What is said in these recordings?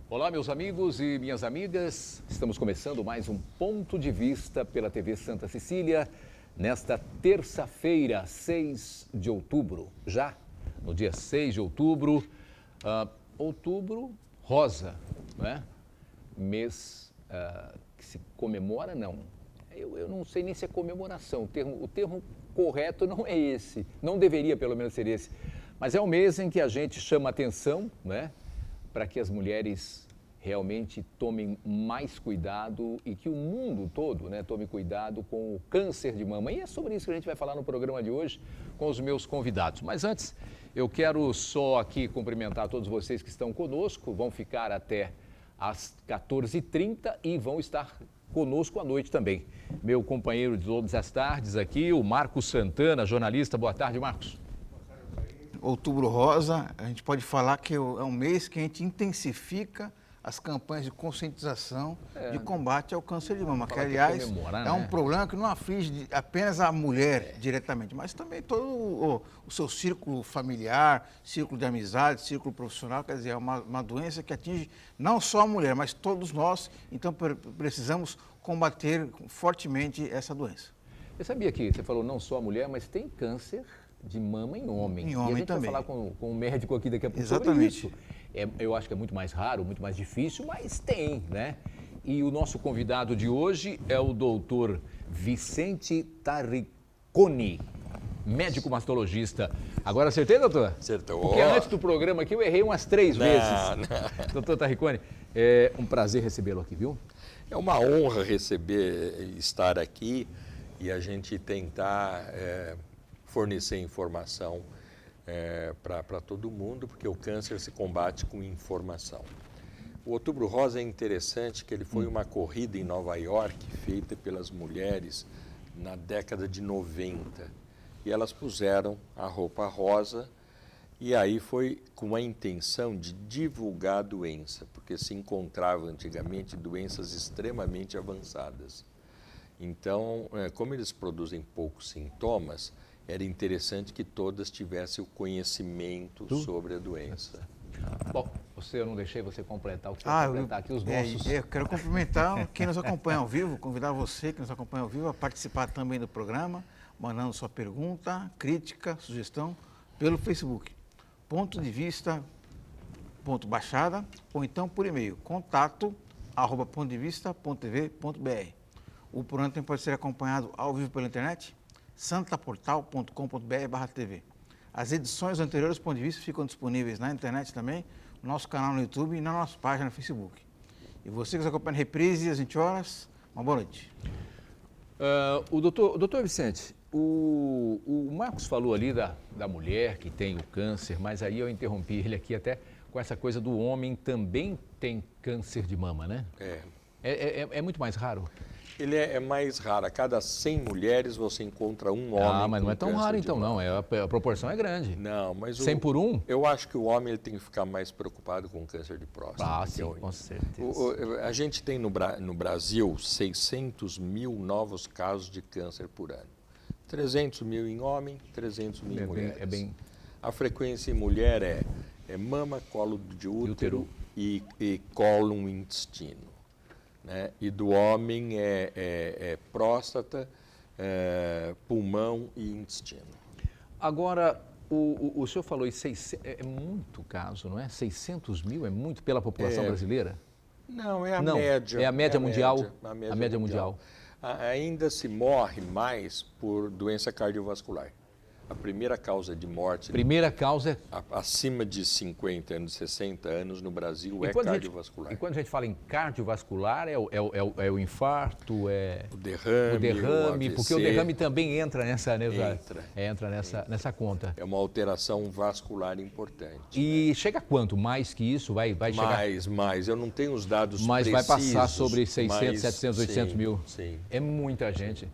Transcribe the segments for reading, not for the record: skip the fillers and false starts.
Olá, meus amigos e minhas amigas. Estamos começando mais um Ponto de Vista pela TV Santa Cecília, nesta terça-feira, 6 de outubro. Já no dia 6 de outubro, outubro rosa, né? Mês que se comemora, não. Eu não sei nem se é comemoração, o termo correto não é esse, não deveria pelo menos ser esse. Mas é um mês em que a gente chama atenção, né? Para que as mulheres realmente tomem mais cuidado e que o mundo todo, né, tome cuidado com o câncer de mama. E é sobre isso que a gente vai falar no programa de hoje com os meus convidados. Mas antes, eu quero só aqui cumprimentar todos vocês que estão conosco, vão ficar até às 14h30 e vão estar conosco à noite também. Meu companheiro de todas as tardes aqui, o Marcos Santana, jornalista. Boa tarde, Marcos. Outubro Rosa, a gente pode falar que é um mês que a gente intensifica as campanhas de conscientização de combate ao câncer de mama, que aliás é um problema que não aflige apenas a mulher diretamente, mas também todo o seu círculo familiar, círculo de amizade, círculo profissional, quer dizer, é uma doença que atinge não só a mulher, mas todos nós, então precisamos combater fortemente essa doença. Eu sabia que você falou não só a mulher, mas tem câncer de mama em homem. Em homem e a gente também. vai falar com um médico aqui daqui a pouco sobre Exatamente. isso. Eu acho que é muito mais raro, muito mais difícil, mas tem, né? E o nosso convidado de hoje é o doutor Vicente Tarriconi, médico mastologista. Agora acertei, doutor? Acertou. Porque antes do programa aqui eu errei umas 3 vezes. Não. Doutor Tarriconi, é um prazer recebê-lo aqui, viu? É uma honra estar aqui e a gente tentar fornecer informação para todo mundo, porque o câncer se combate com informação. O Outubro Rosa é interessante que ele foi uma corrida em Nova York feita pelas mulheres na década de 90. E elas puseram a roupa rosa e aí foi com a intenção de divulgar a doença, porque se encontrava antigamente doenças extremamente avançadas. Então, como eles produzem poucos sintomas, era interessante que todas tivessem o conhecimento sobre a doença. Bom, eu não deixei você completar o que você vai completar aqui, os nossos... Eu quero cumprimentar quem nos acompanha ao vivo, convidar você que nos acompanha ao vivo a participar também do programa, mandando sua pergunta, crítica, sugestão, pelo Facebook. Ponto de Vista, Baixada, ou então por e-mail, contato@pontodevista.tv.br. O programa também pode ser acompanhado ao vivo pela internet, santaportal.com.br/tv. As edições anteriores do Ponto de Vista ficam disponíveis na internet também, no nosso canal no YouTube e na nossa página no Facebook. E você que nos acompanha na reprise às 20 horas, uma boa noite. O doutor Vicente, o Marcos falou ali da mulher que tem o câncer, mas aí eu interrompi ele aqui até com essa coisa do homem também tem câncer de mama, né? É muito mais raro? Ele é mais raro. A cada 100 mulheres você encontra um homem. Mas não é tão raro então, não. A proporção é grande. Não, mas 100 por 1? Eu acho que o homem ele tem que ficar mais preocupado com o câncer de próstata. Sim, com certeza. A gente tem no Brasil 600 mil novos casos de câncer por ano. 300 mil em homem, 300 mil em mulheres. A frequência em mulher é mama, colo de útero e cólon e intestino. Né? E do homem é próstata, pulmão e intestino. Agora, o senhor falou isso, é muito caso, não é? 600 mil é muito pela população brasileira? Não, é a média. É a média mundial? A média mundial. Ainda se morre mais por doença cardiovascular. A primeira causa de morte... Primeira causa... Acima de 50 anos, 60 anos no Brasil é cardiovascular. E quando a gente fala em cardiovascular, é o infarto, o derrame, porque o derrame também entra nessa conta. É uma alteração vascular importante. E chega a quanto? Mais que isso? Vai chegar... Mais. Eu não tenho os dados precisos. Mas vai passar sobre 600, mas, 700, 800 mil. Sim. É muita gente. Sim.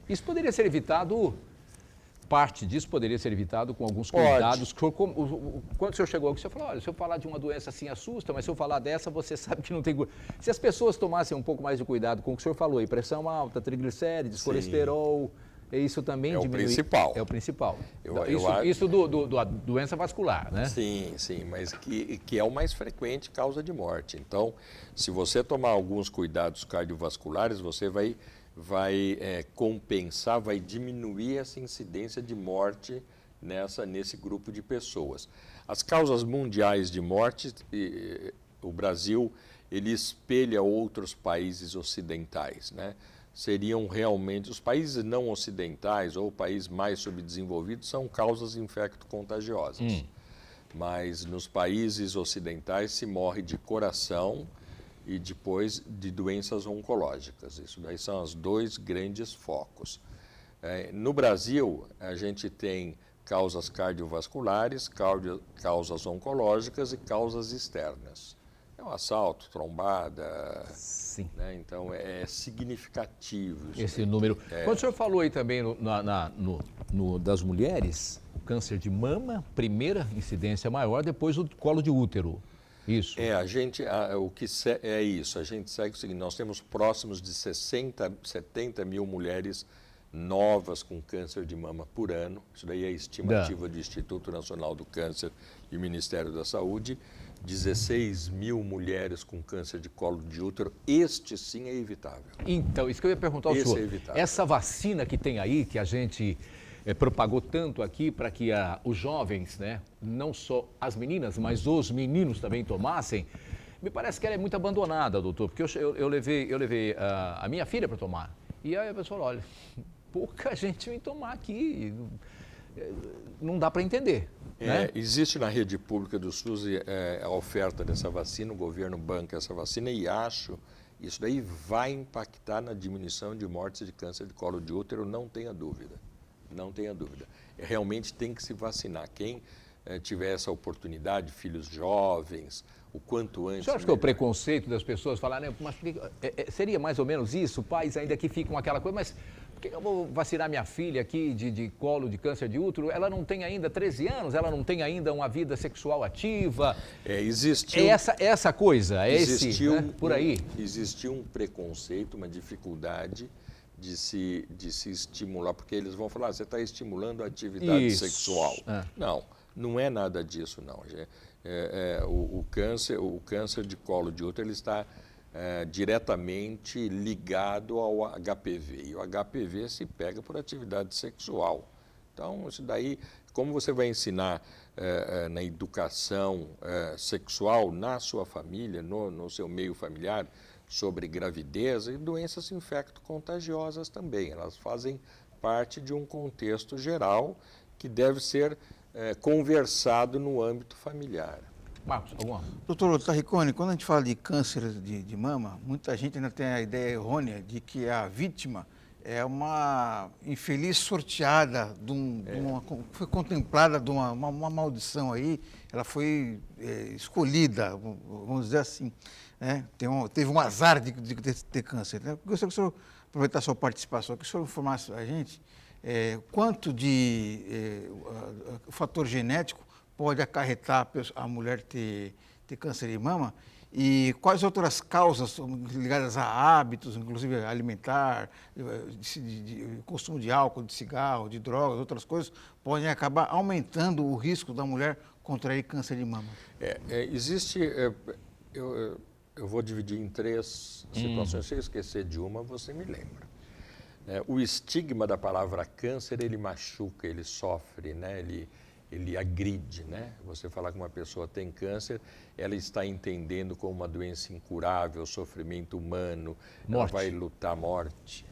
Isso poderia ser evitado... Parte disso poderia ser evitado com alguns cuidados. Quando o senhor chegou aqui, o senhor falou, olha, se eu falar de uma doença assim assusta, mas se eu falar dessa, você sabe que não tem... Se as pessoas tomassem um pouco mais de cuidado com o que o senhor falou aí, pressão alta, triglicérides, colesterol, isso também é diminui. O principal. É o principal. Eu isso da doença vascular, né? Sim, mas que é o mais frequente causa de morte. Então, se você tomar alguns cuidados cardiovasculares, você vai compensar, vai diminuir essa incidência de morte nesse grupo de pessoas. As causas mundiais de morte, o Brasil, ele espelha outros países ocidentais, né? Seriam realmente, os países não ocidentais ou países mais subdesenvolvidos são causas infecto-contagiosas. Mas nos países ocidentais se morre de coração e depois de doenças oncológicas. Isso daí são os dois grandes focos. No Brasil, a gente tem causas cardiovasculares, causas oncológicas e causas externas. É um assalto, trombada. Sim. Né? Então, é significativo isso esse daí. número. Quando o senhor falou aí também das mulheres, o câncer de mama, primeira incidência maior, depois o colo de útero. Isso. É isso. A gente segue o seguinte, nós temos próximos de 70 mil mulheres novas com câncer de mama por ano. Isso daí é a estimativa do Instituto Nacional do Câncer e o Ministério da Saúde. 16 mil mulheres com câncer de colo de útero. Este sim é evitável. Então, isso que eu ia perguntar ao senhor. É evitável. Essa vacina que tem aí, que a gente propagou tanto aqui para que os jovens, né, não só as meninas, mas os meninos também tomassem, me parece que ela é muito abandonada, doutor, porque eu levei a minha filha para tomar. E aí a pessoa olha, pouca gente vem tomar aqui, não dá para entender. Né? Existe na rede pública do SUS a oferta dessa vacina, o governo banca essa vacina e isso daí vai impactar na diminuição de mortes de câncer de colo de útero, não tenha dúvida. Não tenha dúvida. Realmente tem que se vacinar. Quem tiver essa oportunidade, filhos jovens, o quanto antes. O senhor acha que é o preconceito das pessoas falarem, mas seria mais ou menos isso? Pais ainda que ficam aquela coisa, mas por que eu vou vacinar minha filha aqui de colo de câncer de útero? Ela não tem ainda 13 anos, ela não tem ainda uma vida sexual ativa. Existiu. Essa coisa, existiu, por aí. Existiu um preconceito, uma dificuldade de se estimular, porque eles vão falar, você está estimulando a atividade sexual. Não é nada disso, não. O câncer de colo de útero ele está diretamente ligado ao HPV. E o HPV se pega por atividade sexual. Então, isso daí, como você vai ensinar na educação sexual, na sua família, no seu meio familiar, sobre gravidez e doenças infecto-contagiosas também. Elas fazem parte de um contexto geral que deve ser conversado no âmbito familiar. Marcos, alguma? Doutor Tarricone, quando a gente fala de câncer de mama, muita gente ainda tem a ideia errônea de que a vítima é uma infeliz sorteada, foi contemplada de uma maldição aí, ela foi escolhida, vamos dizer assim, né? Teve um azar de ter câncer. Né? Gostaria que o senhor aproveitar a sua participação, que o senhor informasse a gente quanto de o fator genético pode acarretar a mulher ter câncer de mama e quais outras causas ligadas a hábitos, inclusive alimentar, de consumo de álcool, de cigarro, de drogas, outras coisas, podem acabar aumentando o risco da mulher contrair câncer de mama. Existe, eu vou dividir em 3 situações, se eu esquecer de uma, você me lembra. O estigma da palavra câncer, ele machuca, ele sofre, né? Ele agride, né? Você falar que uma pessoa tem câncer, ela está entendendo como uma doença incurável, sofrimento humano, ela vai lutar morte,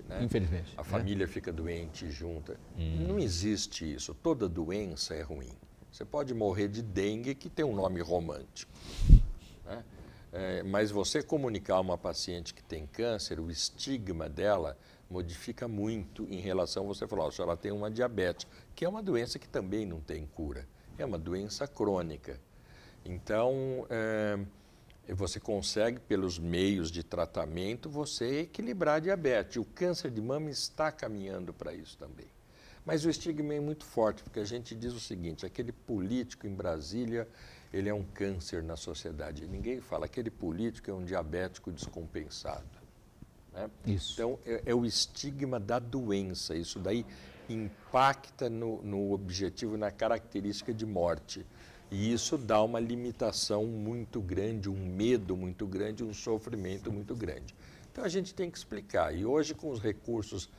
né? Infelizmente. A família fica doente junta. Não existe isso. Toda doença é ruim. Você pode morrer de dengue, que tem um nome romântico, né? Mas você comunicar a uma paciente que tem câncer, o estigma dela modifica muito em relação a você falar, se ela tem uma diabetes, que é uma doença que também não tem cura, é uma doença crônica. Então, você consegue, pelos meios de tratamento, você equilibrar a diabetes. O câncer de mama está caminhando para isso também. Mas o estigma é muito forte, porque a gente diz o seguinte, aquele político em Brasília, ele é um câncer na sociedade. Ninguém fala, aquele político é um diabético descompensado. né? Isso. Então, é o estigma da doença. Isso daí impacta no objetivo, na característica de morte. E isso dá uma limitação muito grande, um medo muito grande, um sofrimento muito grande. Então, a gente tem que explicar. E hoje, com os recursos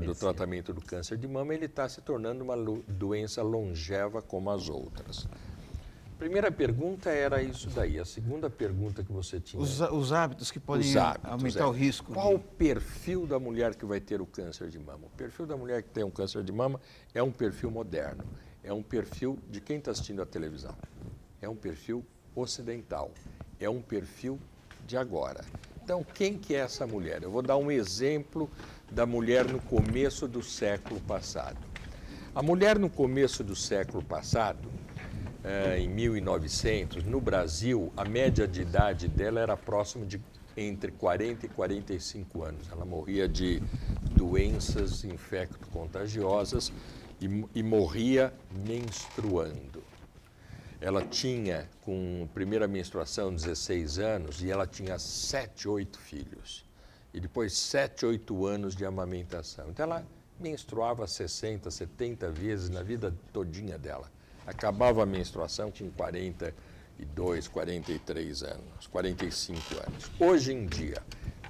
do tratamento do câncer de mama, ele está se tornando uma doença longeva como as outras. A primeira pergunta era isso daí. A segunda pergunta que você tinha... Os hábitos que podem aumentar o risco. Qual o perfil da mulher que vai ter o câncer de mama? O perfil da mulher que tem um câncer de mama é um perfil moderno. É um perfil de quem está assistindo a televisão. É um perfil ocidental. É um perfil de agora. Então, quem que é essa mulher? Eu vou dar um exemplo da mulher no começo do século passado. A mulher no começo do século passado, em 1900, no Brasil, a média de idade dela era próximo de entre 40 e 45 anos. Ela morria de doenças infecto-contagiosas e morria menstruando. Ela tinha, com primeira menstruação, 16 anos e ela tinha 7, 8 filhos. E depois 7, 8 anos de amamentação. Então ela menstruava 60, 70 vezes na vida todinha dela. Acabava a menstruação com 42, 43 anos, 45 anos. Hoje em dia,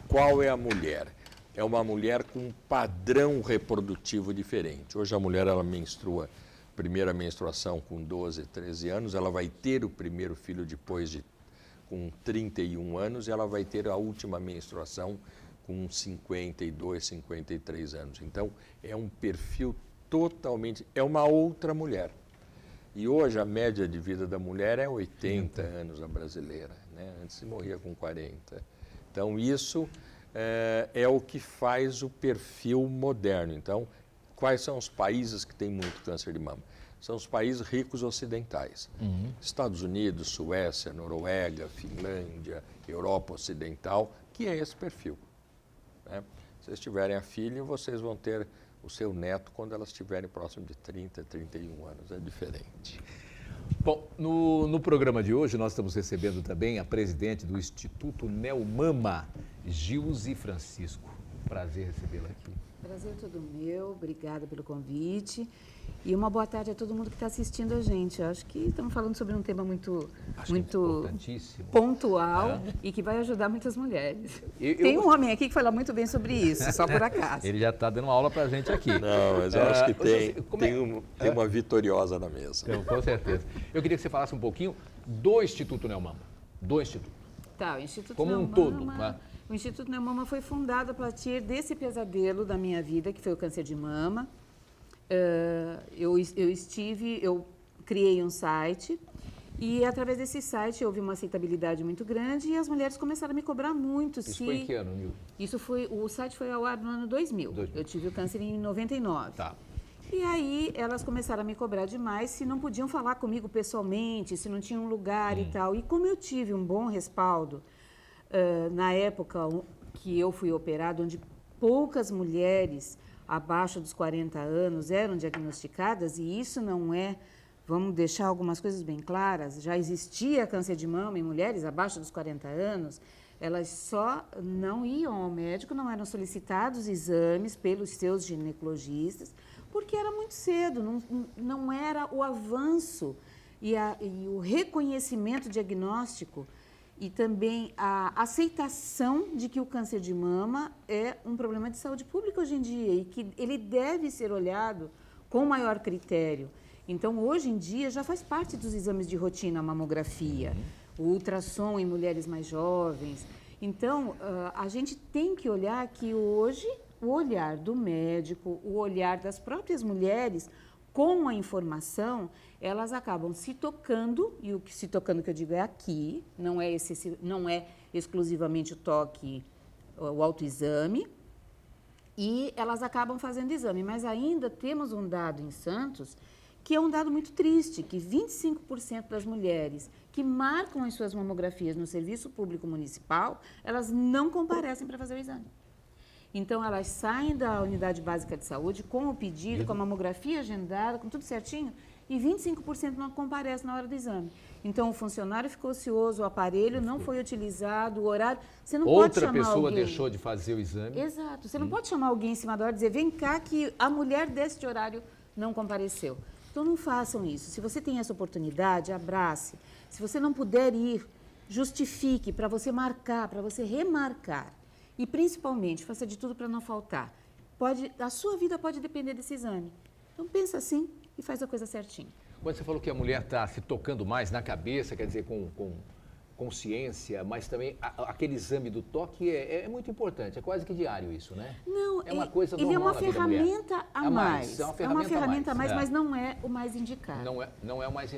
qual é a mulher? É uma mulher com um padrão reprodutivo diferente. Hoje a mulher ela menstrua, primeira menstruação com 12, 13 anos, ela vai ter o primeiro filho depois com 31 anos e ela vai ter a última menstruação com 52, 53 anos. Então, é um perfil totalmente... É uma outra mulher. E hoje a média de vida da mulher é 80 anos, a brasileira, né? Antes se morria com 40. Então, isso é o que faz o perfil moderno. Então, quais são os países que têm muito câncer de mama? São os países ricos ocidentais. Estados Unidos, Suécia, Noruega, Finlândia, Europa Ocidental, que é esse perfil, né? Se vocês tiverem a filha, vocês vão ter o seu neto quando elas estiverem próximo de 30, 31 anos. É diferente. Bom, no programa de hoje nós estamos recebendo também a presidente do Instituto Neomama, Gilze Francisco. Prazer recebê-la aqui. Prazer é todo meu, obrigada pelo convite. E uma boa tarde a todo mundo que está assistindo a gente. Eu acho que estamos falando sobre um tema muito pontual e que vai ajudar muitas mulheres. Tem um homem aqui que fala muito bem sobre isso, só por acaso. Ele já está dando aula para a gente aqui. Não, mas eu acho que tem uma vitoriosa na mesa. Então, com certeza. Eu queria que você falasse um pouquinho do Instituto Neomama. Do Instituto. Tá, o Instituto como Neomama, um todo. Né? O Instituto Neomama foi fundado a partir desse pesadelo da minha vida, que foi o câncer de mama. Eu criei um site e através desse site houve uma aceitabilidade muito grande e as mulheres começaram a me cobrar muito. Isso foi em que ano, Nil? O site foi ao ar no ano 2000. Eu tive o câncer em 99. Tá. E aí elas começaram a me cobrar demais se não podiam falar comigo pessoalmente, se não tinha um lugar e tal. E como eu tive um bom respaldo, na época que eu fui operada, onde poucas mulheres abaixo dos 40 anos eram diagnosticadas, e isso não é, vamos deixar algumas coisas bem claras, já existia câncer de mama em mulheres abaixo dos 40 anos, elas só não iam ao médico, não eram solicitados exames pelos seus ginecologistas, porque era muito cedo, não era o avanço e o reconhecimento diagnóstico e também a aceitação de que o câncer de mama é um problema de saúde pública hoje em dia e que ele deve ser olhado com maior critério. Então, hoje em dia, já faz parte dos exames de rotina a mamografia, o ultrassom em mulheres mais jovens. Então, a gente tem que olhar que hoje o olhar do médico, o olhar das próprias mulheres com a informação, elas acabam se tocando, e o que se tocando que eu digo é aqui, não é exclusivamente o toque, o autoexame, e elas acabam fazendo exame. Mas ainda temos um dado em Santos, que é um dado muito triste, que 25% das mulheres que marcam as suas mamografias no serviço público municipal, elas não comparecem para fazer o exame. Então, elas saem da unidade básica de saúde com o pedido, com a mamografia agendada, com tudo certinho, e 25% não comparece na hora do exame. Então, o funcionário ficou ocioso, o aparelho não foi utilizado, o horário... Você não pode chamar Outra pessoa alguém. deixou de fazer o exame. Exato. Você não pode chamar alguém em cima da hora e dizer, vem cá que a mulher deste horário não compareceu. Então, não façam isso. Se você tem essa oportunidade, abrace. Se você não puder ir, justifique para você marcar, para você remarcar. E, principalmente, faça de tudo para não faltar. A sua vida pode depender desse exame. Então, pensa assim e faz a coisa certinho. Quando você falou que a mulher está se tocando mais na cabeça, quer dizer, com consciência, mas também aquele exame do toque é muito importante, é quase que diário isso, né? Não, é uma coisa normal ele é uma na vida da mulher. ferramenta a mais. É uma ferramenta a mais, mas não é o mais indicado. Não é o mais...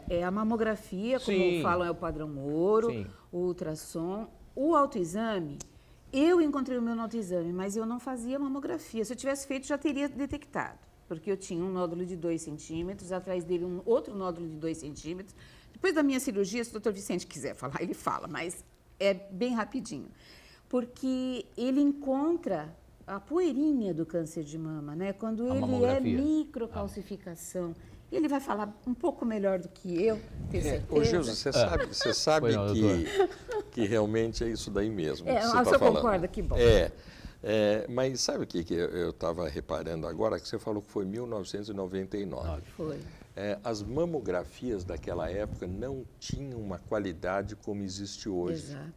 É a mamografia, como Sim. falam, é o padrão ouro, Sim. o ultrassom. O autoexame, eu encontrei o meu no autoexame, mas eu não fazia mamografia. Se eu tivesse feito, já teria detectado. Porque eu tinha um nódulo de 2 centímetros, atrás dele um outro nódulo de 2 centímetros. Depois da minha cirurgia, se o doutor Vicente quiser falar, ele fala, mas é bem rapidinho. Porque ele encontra a poeirinha do câncer de mama, né? Quando ele é microcalcificação. Ele vai falar um pouco melhor do que eu, tenho certeza. Ô, Gilson, você sabe que realmente é isso daí mesmo. Você concorda? Que bom. Mas sabe o que eu estava reparando agora? Que você falou que foi 1999. Foi. As mamografias daquela época não tinham uma qualidade como existe hoje. Exato.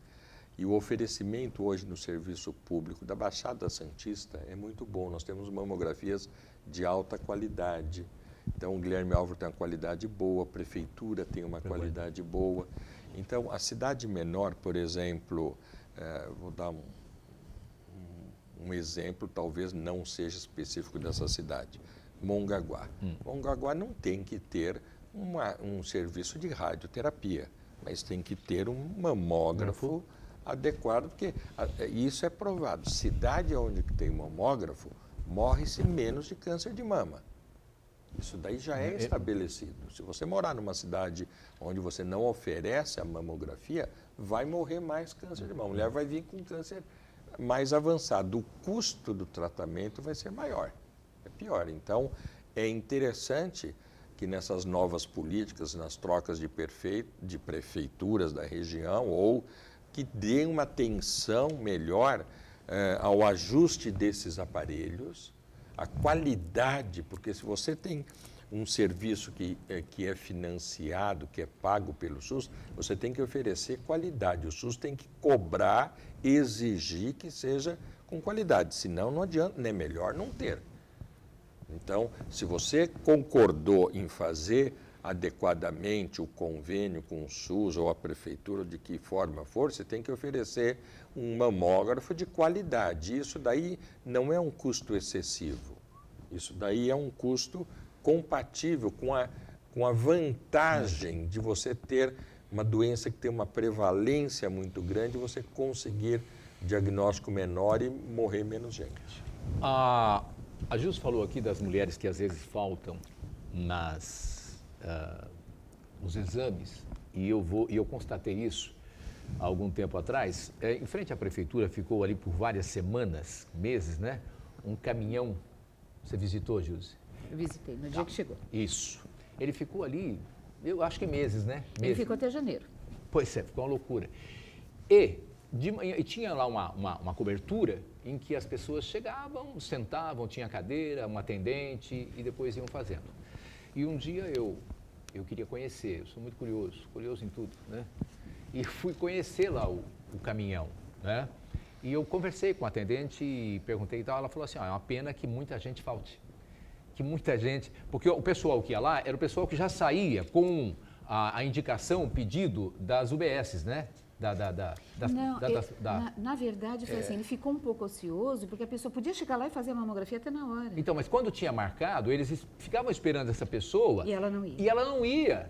E o oferecimento hoje no serviço público da Baixada Santista é muito bom. Nós temos mamografias de alta qualidade. Então, o Guilherme Álvaro tem uma qualidade boa, a prefeitura tem uma qualidade boa. Então, a cidade menor, por exemplo, vou dar um exemplo, talvez não seja específico dessa cidade, Mongaguá. Mongaguá não tem que ter um serviço de radioterapia, mas tem que ter um mamógrafo adequado, porque isso é provado. Cidade onde tem mamógrafo, morre-se menos de câncer de mama. Isso daí já é estabelecido. Se você morar numa cidade onde você não oferece a mamografia, vai morrer mais câncer de mama. A mulher vai vir com câncer mais avançado. O custo do tratamento vai ser maior, é pior. Então, é interessante que nessas novas políticas, nas trocas de prefeituras da região, ou que dê uma atenção melhor ao ajuste desses aparelhos, a qualidade, porque se você tem um serviço que é financiado, que é pago pelo SUS, você tem que oferecer qualidade. O SUS tem que cobrar, exigir que seja com qualidade, senão não adianta, é melhor não ter. Então, se você concordou em fazer adequadamente o convênio com o SUS ou a prefeitura, de que forma for, você tem que oferecer um mamógrafo de qualidade. Isso daí não é um custo excessivo. Isso daí é um custo compatível com a vantagem de você ter uma doença que tem uma prevalência muito grande e você conseguir diagnóstico menor e morrer menos gente. A Gilson falou aqui das mulheres que às vezes faltam nos exames, e eu constatei isso há algum tempo atrás. Em frente à prefeitura ficou ali por várias semanas, meses, né? Um caminhão. Você visitou, Gilson? Eu visitei, no dia que chegou. Isso. Ele ficou ali, eu acho que meses, né? Ele ficou até janeiro. Pois é, ficou uma loucura. E de manhã, e tinha lá uma cobertura em que as pessoas chegavam, sentavam, tinha cadeira, uma atendente e depois iam fazendo. E um dia eu queria conhecer, eu sou muito curioso em tudo, né? E fui conhecer lá o caminhão, né? E eu conversei com a atendente e perguntei e tal, ela falou assim, é uma pena que muita gente falte. Que muita gente, porque o pessoal que ia lá era o pessoal que já saía com a indicação, o pedido das UBSs, né? Na verdade, foi assim, ele ficou um pouco ocioso, porque a pessoa podia chegar lá e fazer a mamografia até na hora. Então, mas quando tinha marcado, eles ficavam esperando essa pessoa. E ela não ia. E ela não ia.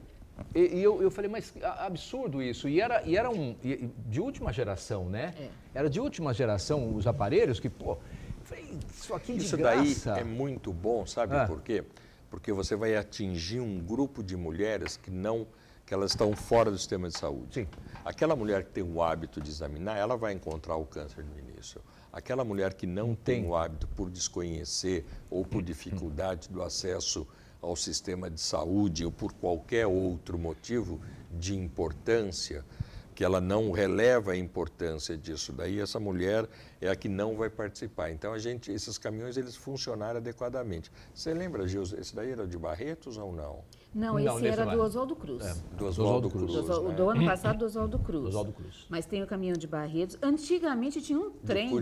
E eu falei, mas absurdo isso. E era de última geração, né? Era de última geração os aparelhos que, pô, isso aqui de graça. Isso daí é muito bom, sabe por quê? Porque você vai atingir um grupo de mulheres que elas estão fora do sistema de saúde. Sim. Aquela mulher que tem o hábito de examinar, ela vai encontrar o câncer no início. Aquela mulher que não tem o hábito por desconhecer ou por dificuldade do acesso ao sistema de saúde ou por qualquer outro motivo de importância, que ela não releva a importância disso, daí essa mulher é a que não vai participar. Então, esses caminhões, eles funcionaram adequadamente. Você lembra, Gilson, esse daí era de Barretos ou não? Não, esse era do Oswaldo Cruz. Do Oswaldo Cruz. Do ano passado, do Oswaldo Cruz. Oswaldo Cruz. Mas tem o caminhão de Barretos. Antigamente tinha um trem.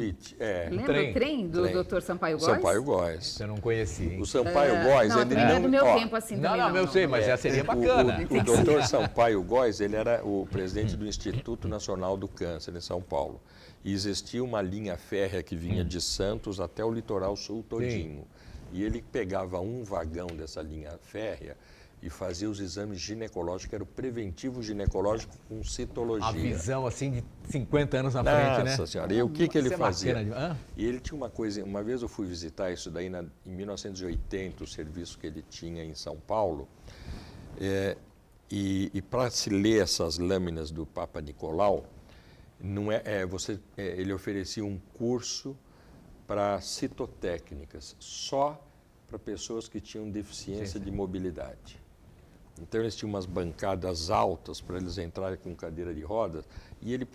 Lembra o trem do Dr. Sampaio Góes? Sampaio Góes. Você não conhecia, hein? O Sampaio Góes, não, ele não é do meu tempo assim também. Não, eu sei, mas já seria bacana. O doutor Sampaio Góes, ele era o presidente do Instituto Nacional do Câncer em São Paulo. E existia uma linha férrea que vinha de Santos até o litoral sul todinho. E ele pegava um vagão dessa linha férrea e fazia os exames ginecológicos, que era o preventivo ginecológico com citologia. A visão, assim, de 50 anos na frente, né? Nossa Senhora, e o que ele fazia? Bacana. E ele tinha uma coisa, uma vez eu fui visitar isso daí em 1980, o serviço que ele tinha em São Paulo, e para se ler essas lâminas do Papa Nicolau, ele oferecia um curso para citotécnicas, só para pessoas que tinham deficiência de mobilidade. Então, eles tinham umas bancadas altas para eles entrarem com cadeira de rodas e ele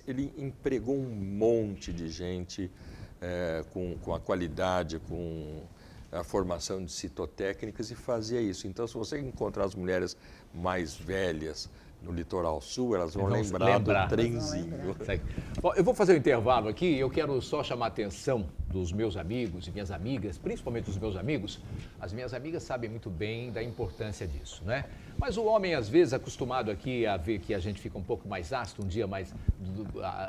ele empregou um monte de gente com a qualidade, com a formação de citotécnicas e fazia isso. Então, se você encontrar as mulheres mais velhas no litoral sul, elas vão lembrar do trenzinho. Bom, eu vou fazer um intervalo aqui, eu quero só chamar a atenção dos meus amigos e minhas amigas, principalmente dos meus amigos. As minhas amigas sabem muito bem da importância disso, né? Mas o homem, às vezes, acostumado aqui a ver que a gente fica um pouco mais ácido, um dia mais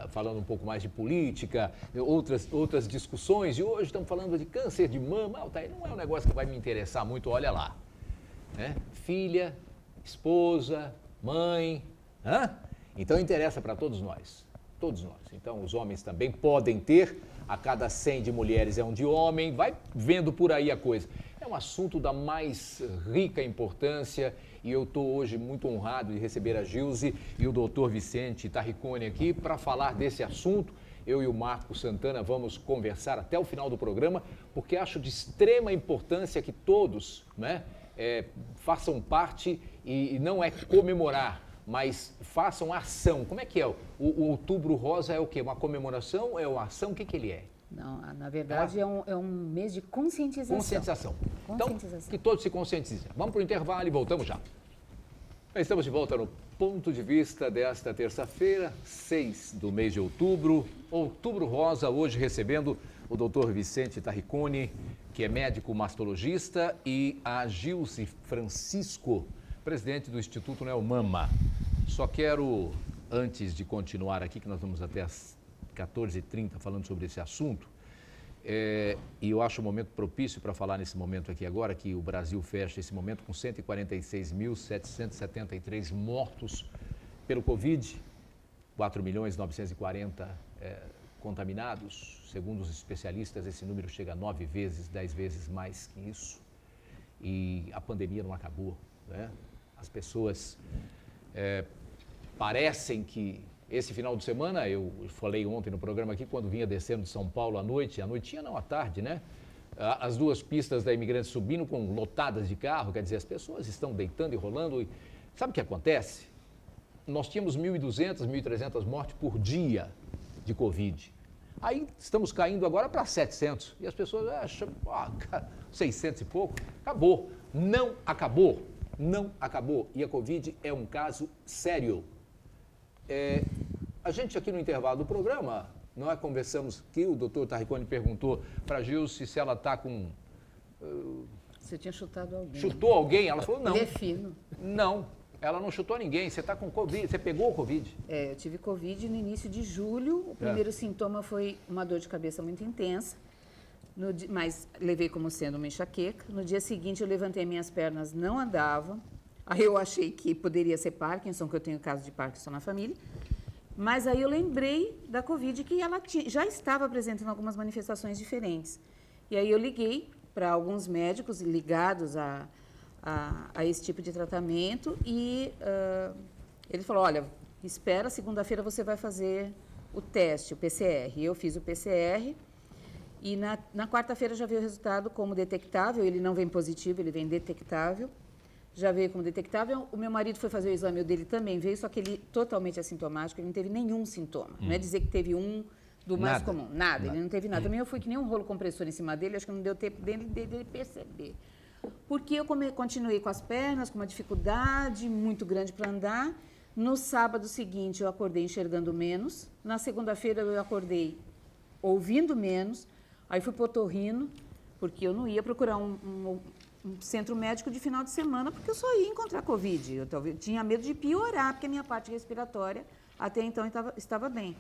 falando um pouco mais de política, outras discussões, e hoje estamos falando de câncer de mama, não é um negócio que vai me interessar muito, olha lá. Né? Filha, esposa, mãe, então interessa para todos nós, Então os homens também podem ter, a cada 100 de mulheres é um de homem, vai vendo por aí a coisa. É um assunto da mais rica importância e eu estou hoje muito honrado de receber a Gilze e o doutor Vicente Tarricone aqui para falar desse assunto. Eu e o Marco Santana vamos conversar até o final do programa, porque acho de extrema importância que todos, né, façam parte e não é comemorar, mas façam ação. Como é que é? O Outubro Rosa é o quê? Uma comemoração? É uma ação? O que ele é? Não, na verdade é um mês de conscientização. Conscientização. Então, que todos se conscientizem. Vamos para o intervalo e voltamos já. Estamos de volta no Ponto de Vista desta terça-feira, 6 do mês de outubro. Outubro Rosa, hoje recebendo o doutor Vicente Tarricone, que é médico mastologista, e a Gilze Francisco, presidente do Instituto Neomama. Só quero, antes de continuar aqui, que nós vamos até às 14h30 falando sobre esse assunto, e eu acho o momento propício para falar nesse momento aqui agora, que o Brasil fecha esse momento com 146.773 mortos pelo Covid, 4.940.000 contaminados. Segundo os especialistas, esse número chega a 9 vezes, 10 vezes mais que isso. E a pandemia não acabou, né? As pessoas parecem que esse final de semana, eu falei ontem no programa aqui, quando vinha descendo de São Paulo à noitinha não, à tarde, né? As duas pistas da Imigrantes subindo com lotadas de carro, quer dizer, as pessoas estão deitando e rolando. Sabe o que acontece? Nós tínhamos 1.200, 1.300 mortes por dia de Covid. Aí estamos caindo agora para 700. E as pessoas acham, 600 e pouco. Acabou. Não acabou. Não acabou. E a Covid é um caso sério. A gente aqui no intervalo do programa, nós conversamos que o doutor Tarricone perguntou para a Gilze se ela está com... Você tinha chutado alguém. Chutou alguém? Ela falou não. Defino. Não, ela não chutou ninguém. Você está com Covid, você pegou o Covid? Eu tive Covid no início de julho. O primeiro sintoma foi uma dor de cabeça muito intensa, mas levei como sendo uma enxaqueca. No dia seguinte eu levantei minhas pernas, não andavam. Aí eu achei que poderia ser Parkinson, que eu tenho caso de Parkinson na família. Mas aí eu lembrei da Covid, que ela já estava apresentando algumas manifestações diferentes. E aí eu liguei para alguns médicos ligados a esse tipo de tratamento e ele falou, olha, espera, segunda-feira você vai fazer o teste, o PCR. E eu fiz o PCR E na quarta-feira já veio o resultado como detectável, ele não vem positivo, ele vem detectável. Já veio como detectável. O meu marido foi fazer o exame, o dele também veio, só que ele totalmente assintomático, ele não teve nenhum sintoma. Não é dizer que teve um do mais comum. Nada, ele não teve nada. Também eu fui que nem um rolo compressor em cima dele, acho que não deu tempo dele perceber. Porque eu continuei com as pernas, com uma dificuldade muito grande para andar. No sábado seguinte eu acordei enxergando menos. Na segunda-feira eu acordei ouvindo menos. Aí fui para o otorrino, porque eu não ia procurar um centro médico de final de semana, porque eu só ia encontrar Covid. Eu tinha medo de piorar, porque a minha parte respiratória até então estava bem.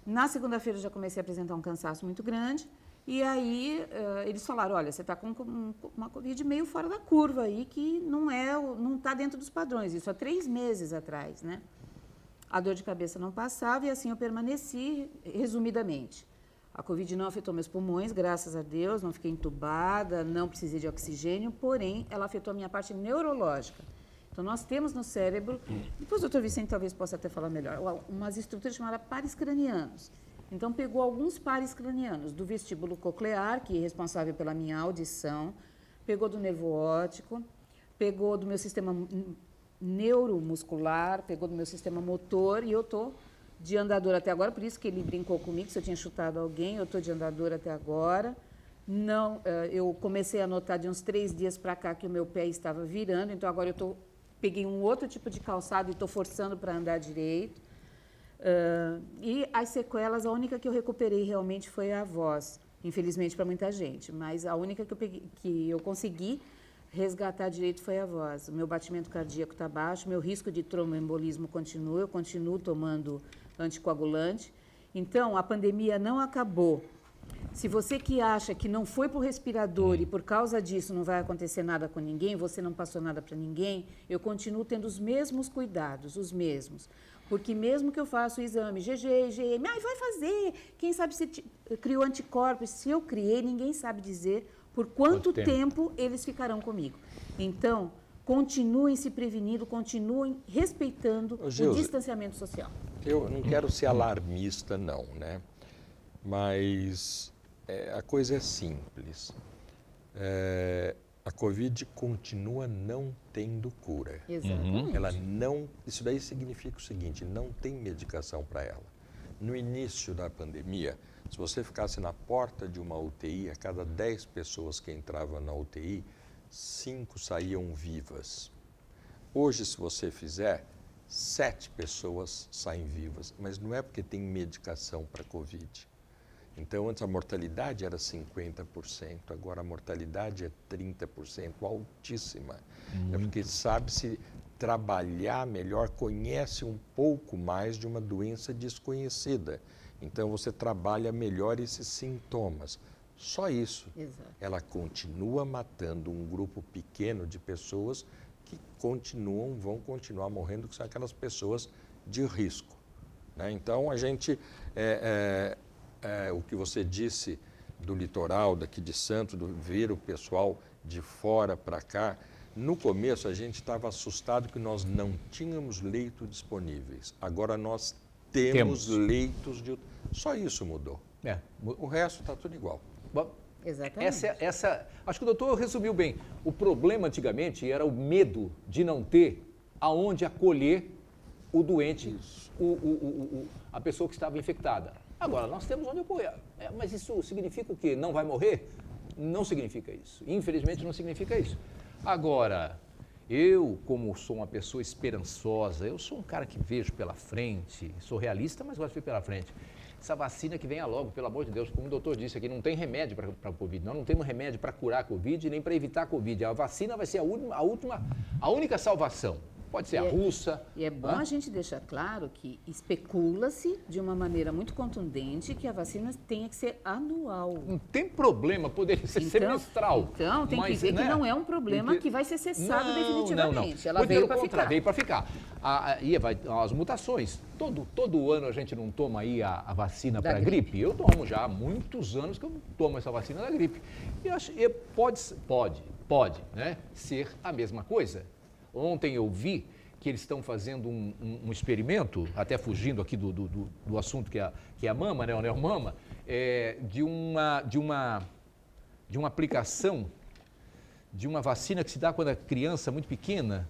Na segunda-feira eu já comecei a apresentar um cansaço muito grande, e aí eles falaram, olha, você está com uma Covid meio fora da curva aí, que não está dentro dos padrões, isso há 3 meses atrás, né? A dor de cabeça não passava e assim eu permaneci, resumidamente. A Covid não afetou meus pulmões, graças a Deus, não fiquei entubada, não precisei de oxigênio, porém, ela afetou a minha parte neurológica. Então, nós temos no cérebro, depois o doutor Vicente talvez possa até falar melhor, umas estruturas chamadas pares cranianos. Então, pegou alguns pares cranianos do vestíbulo coclear, que é responsável pela minha audição, pegou do nervo óptico, pegou do meu sistema neuromuscular, pegou do meu sistema motor, e eu estou de andador até agora, por isso que ele brincou comigo, se eu tinha chutado alguém, eu estou de andador até agora. Não, eu comecei a notar de uns 3 dias para cá que o meu pé estava virando, então agora eu peguei um outro tipo de calçado e estou forçando para andar direito. E as sequelas, a única que eu recuperei realmente foi a voz, infelizmente para muita gente, mas a única que eu consegui resgatar direito foi a voz. O meu batimento cardíaco está baixo, meu risco de tromboembolismo continua, eu continuo tomando anticoagulante. Então, a pandemia não acabou. Se você que acha que não foi para o respirador e por causa disso não vai acontecer nada com ninguém, você não passou nada para ninguém, eu continuo tendo os mesmos cuidados, os mesmos. Porque mesmo que eu faça o exame, IgM, vai fazer, quem sabe se criou anticorpos, se eu criei, ninguém sabe dizer por quanto tempo eles ficarão comigo. Então, continuem se prevenindo, continuem respeitando o distanciamento social. Eu não quero ser alarmista, não, né? Mas a coisa é simples. A Covid continua não tendo cura. Exatamente. Ela não. Isso daí significa o seguinte: não tem medicação para ela. No início da pandemia, se você ficasse na porta de uma UTI, a cada 10 pessoas que entravam na UTI, 5 saíam vivas. Hoje, se você fizer, 7 pessoas saem vivas, mas não é porque tem medicação para Covid. Então, antes a mortalidade era 50%, agora a mortalidade é 30%, altíssima. É porque sabe-se trabalhar melhor, conhece um pouco mais de uma doença desconhecida. Então, você trabalha melhor esses sintomas. Só isso. Exato. Ela continua matando um grupo pequeno de pessoas que vão continuar morrendo, que são aquelas pessoas de risco, né? Então, a gente... o que você disse do litoral, daqui de Santos, ver o pessoal de fora para cá. No começo, a gente estava assustado que nós não tínhamos leitos disponíveis. Agora, nós temos leitos de... Só isso mudou. O resto está tudo igual. Bom, exatamente. Acho que o doutor resumiu bem. O problema antigamente era o medo de não ter aonde acolher o doente, a pessoa que estava infectada. Agora, nós temos onde apoiar. Mas isso significa o quê? Não vai morrer? Não significa isso. Infelizmente, não significa isso. Agora, eu, como sou uma pessoa esperançosa, eu sou um cara que vejo pela frente, sou realista, mas gosto de ver pela frente. Essa vacina que venha logo, pelo amor de Deus, como o doutor disse aqui, não tem remédio para a Covid. Nós não temos remédio para curar a Covid, nem para evitar a Covid. A vacina vai ser a única salvação. Pode ser a russa. E é bom a gente deixar claro que especula-se de uma maneira muito contundente que a vacina tenha que ser anual. Não tem problema, poderia ser semestral. Então, tem que ver que não é um problema que vai ser cessado definitivamente. Ela veio para ficar. Veio para ficar. As mutações. Todo ano a gente não toma aí a vacina para a gripe. Eu tomo já há muitos anos que eu tomo essa vacina da gripe. E eu acho que pode, né, ser a mesma coisa. Ontem eu vi que eles estão fazendo um experimento, até fugindo aqui do assunto que é a mama, né, o neomama, de uma aplicação de uma vacina que se dá quando a criança é muito pequena,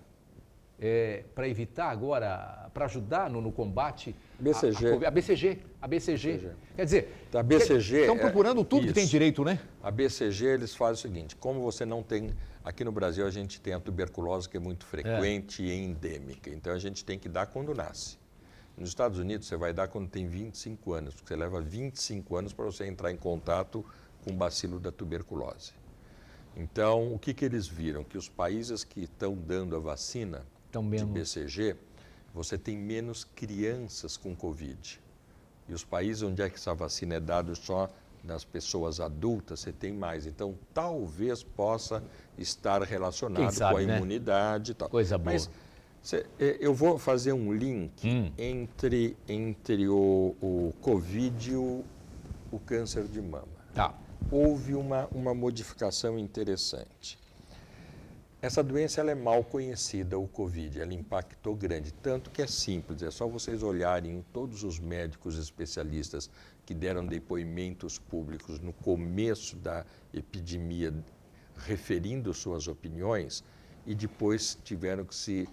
para evitar agora, para ajudar no combate BCG. A BCG. Quer dizer, a BCG estão procurando tudo que tem direito, né? A BCG, eles fazem o seguinte, como você não tem, aqui no Brasil a gente tem a tuberculose que é muito frequente e endêmica, então a gente tem que dar quando nasce. Nos Estados Unidos você vai dar quando tem 25 anos, porque você leva 25 anos para você entrar em contato com o bacilo da tuberculose. Então, o que eles viram? Que os países que estão dando a vacina de BCG, você tem menos crianças com Covid. E os países onde é que essa vacina é dada só nas pessoas adultas, você tem mais. Então, talvez possa estar relacionado com a imunidade e tal. Coisa boa. Mas eu vou fazer um link entre o Covid e o câncer de mama. Tá. Houve uma modificação interessante. Essa doença ela é mal conhecida, o Covid, ela impactou grande, tanto que é simples, é só vocês olharem todos os médicos especialistas que deram depoimentos públicos no começo da epidemia, referindo suas opiniões, e depois tiveram que se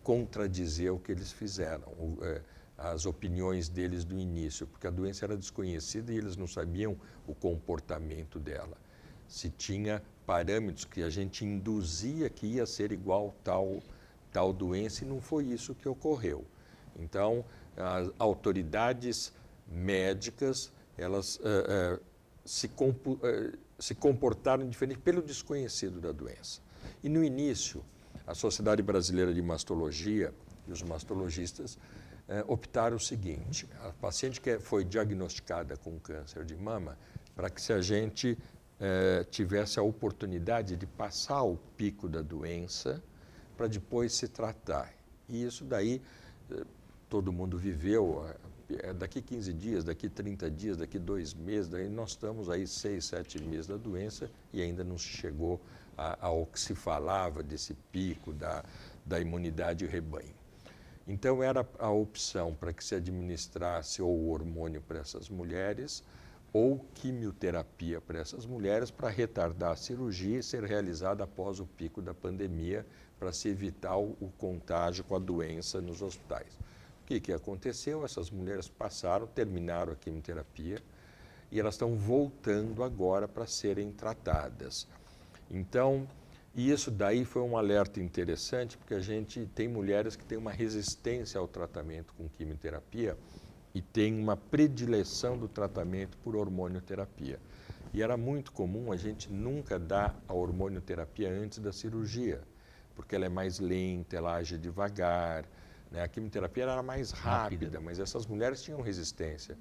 contradizer o que eles fizeram, as opiniões deles do início, porque a doença era desconhecida e eles não sabiam o comportamento dela. Se tinha parâmetros que a gente induzia que ia ser igual tal doença e não foi isso que ocorreu. Então, as autoridades médicas, elas se comportaram diferente pelo desconhecido da doença. E no início, a Sociedade Brasileira de Mastologia e os mastologistas optaram o seguinte, a paciente que foi diagnosticada com câncer de mama, para que se a gente tivesse a oportunidade de passar o pico da doença para depois se tratar. E isso daí todo mundo viveu, daqui 15 dias, daqui 30 dias, daqui 2 meses, daí nós estamos aí 6, 7 meses da doença e ainda não se chegou ao que se falava desse pico da imunidade rebanho. Então era a opção para que se administrasse ou o hormônio para essas mulheres ou quimioterapia para essas mulheres para retardar a cirurgia e ser realizada após o pico da pandemia para se evitar o contágio com a doença nos hospitais. O que aconteceu? Essas mulheres terminaram a quimioterapia e elas estão voltando agora para serem tratadas. Então, isso daí foi um alerta interessante, porque a gente tem mulheres que têm uma resistência ao tratamento com quimioterapia e tem uma predileção do tratamento por hormonioterapia. E era muito comum a gente nunca dar a hormonioterapia antes da cirurgia, porque ela é mais lenta, ela age devagar, né? A quimioterapia era mais rápida, mas essas mulheres tinham resistência.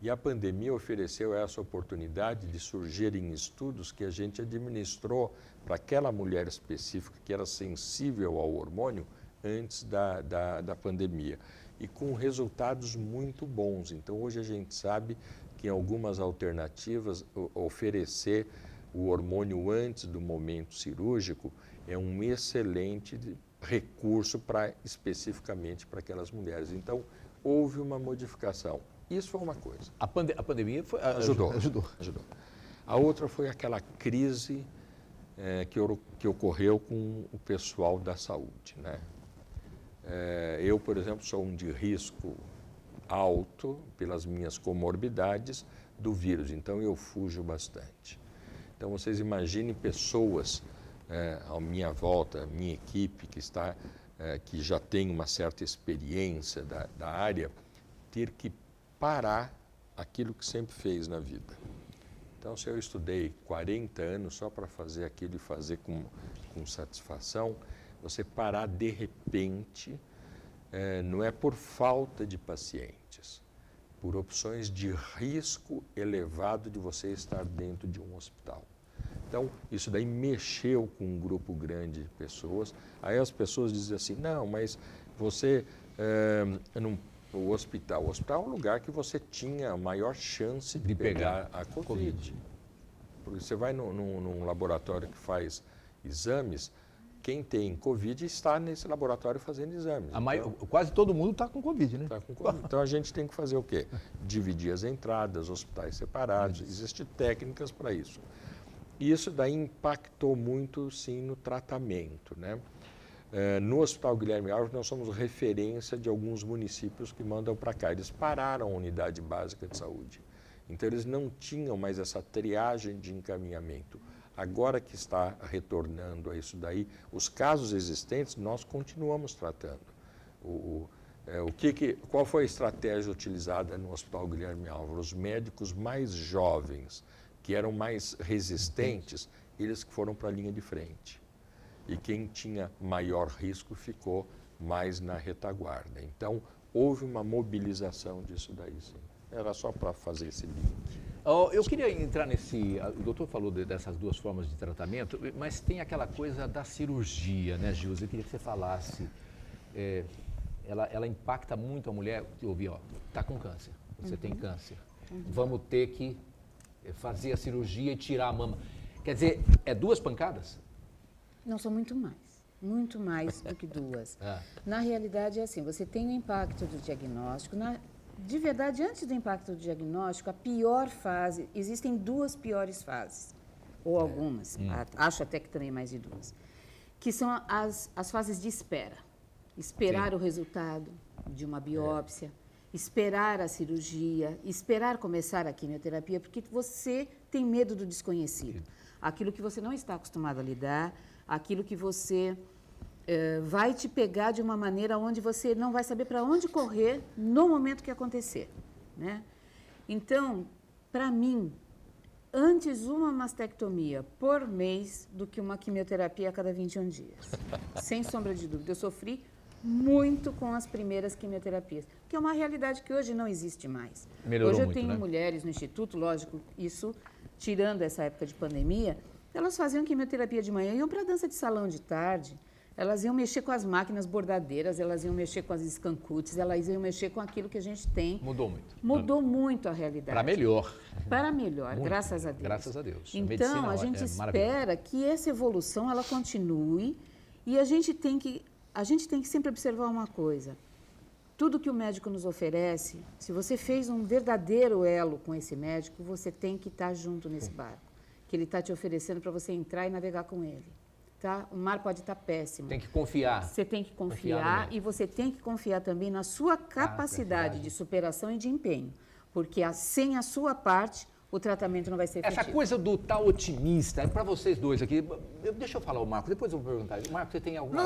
E a pandemia ofereceu essa oportunidade de surgirem estudos que a gente administrou para aquela mulher específica que era sensível ao hormônio antes da pandemia. E com resultados muito bons. Então, hoje a gente sabe que em algumas alternativas, oferecer o hormônio antes do momento cirúrgico é um excelente recurso especificamente para aquelas mulheres. Então, houve uma modificação. Isso foi uma coisa. A pandemia ajudou. A outra foi aquela crise que ocorreu com o pessoal da saúde, né? Eu, por exemplo, sou um de risco alto pelas minhas comorbidades do vírus, então eu fujo bastante. Então vocês imaginem pessoas à minha volta, minha equipe que já tem uma certa experiência da área, ter que parar aquilo que sempre fez na vida. Então, se eu estudei 40 anos só para fazer aquilo e fazer com satisfação, você parar de repente, não é por falta de pacientes, por opções de risco elevado de você estar dentro de um hospital. Então, isso daí mexeu com um grupo grande de pessoas. Aí as pessoas dizem assim, não, mas você o hospital é um lugar que você tinha a maior chance de pegar a COVID. Porque você vai num laboratório que faz exames, quem tem Covid está nesse laboratório fazendo exames. Quase todo mundo está com Covid, né? Tá com Covid. Então a gente tem que fazer o quê? Dividir as entradas, hospitais separados, existem técnicas para isso. E isso daí impactou muito, sim, no tratamento, né? No Hospital Guilherme Alves, nós somos referência de alguns municípios que mandam para cá. Eles pararam a unidade básica de saúde. Então, eles não tinham mais essa triagem de encaminhamento. Agora que está retornando a isso daí, os casos existentes, nós continuamos tratando. Qual foi a estratégia utilizada no Hospital Guilherme Alves? Os médicos mais jovens, que eram mais resistentes, eles que foram para a linha de frente. E quem tinha maior risco ficou mais na retaguarda. Então, houve uma mobilização disso daí, sim. Era só para fazer esse link. Eu queria entrar nesse... O doutor falou dessas duas formas de tratamento, mas tem aquela coisa da cirurgia, né, Gilson? Eu queria que você falasse. Ela impacta muito a mulher. Eu ouvi, está com câncer, você tem câncer. Vamos ter que fazer a cirurgia e tirar a mama. Quer dizer, é duas pancadas? Não, são muito mais do que duas. Na realidade é assim, você tem o impacto do diagnóstico, de verdade, antes do impacto do diagnóstico, a pior fase, existem duas piores fases, ou algumas, acho até que também mais de duas, que são as fases de espera. Esperar o resultado de uma biópsia, esperar a cirurgia, esperar começar a quimioterapia, porque você tem medo do desconhecido. Aquilo que você não está acostumado a lidar, aquilo que você vai te pegar de uma maneira onde você não vai saber para onde correr no momento que acontecer, né? Então, para mim, antes uma mastectomia por mês do que uma quimioterapia a cada 21 dias. Sem sombra de dúvida. Eu sofri muito com as primeiras quimioterapias, que é uma realidade que hoje não existe mais. Melhorou hoje eu muito, tenho né? mulheres no Instituto, lógico, isso tirando essa época de pandemia, elas faziam quimioterapia de manhã e iam para a dança de salão de tarde. Elas iam mexer com as máquinas bordadeiras, elas iam mexer com as escancutes, elas iam mexer com aquilo que a gente tem. Mudou muito. Mudou muito a realidade. Para melhor. Para melhor, Muito, graças a Deus. Graças a Deus. Então, a gente espera que essa evolução ela continue e a gente tem que sempre observar uma coisa. Tudo que o médico nos oferece, se você fez um verdadeiro elo com esse médico, você tem que estar junto nesse barco, que ele está te oferecendo para você entrar e navegar com ele. Tá? O mar pode estar péssimo. Tem que confiar. Você tem que confiar e você tem que confiar também na sua capacidade de superação e de empenho. Porque sem a sua parte, o tratamento não vai ser efetivo. Essa coisa do tal otimista, é para vocês dois aqui. Deixa eu falar o Marco, depois eu vou perguntar. Marco, você tem alguma...